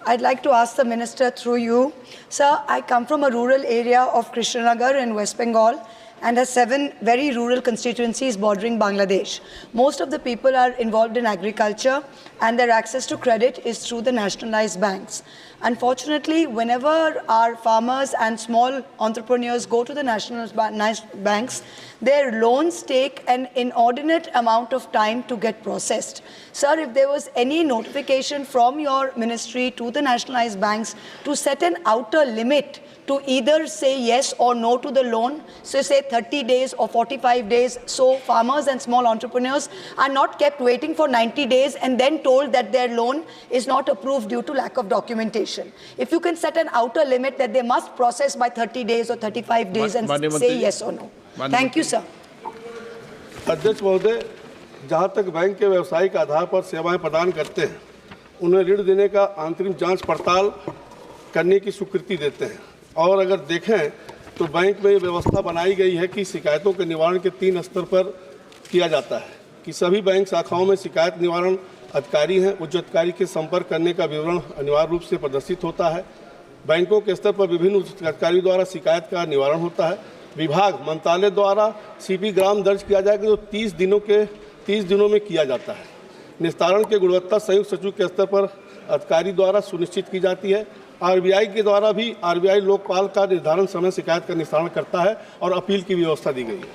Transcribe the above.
I'd like to ask the Minister through you. Sir, I come from a rural area of Krishnanagar in West Bengal and has 7 very rural constituencies bordering Bangladesh. Most of the people are involved in agriculture and their access to credit is through the nationalized banks. Unfortunately, whenever our farmers and small entrepreneurs go to the nationalized banks, their loans take an inordinate amount of time to get processed. Sir, if there was any notification from your ministry to the nationalized banks to set an outer limit to either say yes or no to the loan, so say 30 days or 45 days, so farmers and small entrepreneurs are not kept waiting for 90 days and then told that their loan is not approved due to lack of documentation. If you can set an outer limit that they must process by 30 days or 35 days and say yes or no. Thank you, sir. अध्यक्ष महोदय, जहाँ तक bank के व्यावसायिक आधार पर सेवाएं प्रदान करते हैं, उन्हें ऋण देने का आंतरिक जांच पड़ताल करने की स्वीकृति देते हैं। और अगर देखें तो बैंक में ये व्यवस्था बनाई गई है कि शिकायतों के निवारण के 3 स्तर पर किया जाता है कि सभी बैंक शाखाओं में शिकायत निवारण अधिकारी हैं। उच्च अधिकारी के संपर्क करने का विवरण अनिवार्य रूप से प्रदर्शित होता है। बैंकों के स्तर पर विभिन्न उच्च अधिकारियों द्वारा शिकायत का निवारण होता है। विभाग मंत्रालय द्वारा सीपी ग्राम दर्ज किया जाएगा जो 30 दिनों में किया जाता है। निस्तारण की गुणवत्ता संयुक्त सचिव के स्तर पर अधिकारी द्वारा सुनिश्चित की जाती है। आरबीआई के द्वारा भी आरबीआई लोकपाल का निर्धारण समय शिकायत का निस्तारण करता है और अपील की व्यवस्था दी गई है।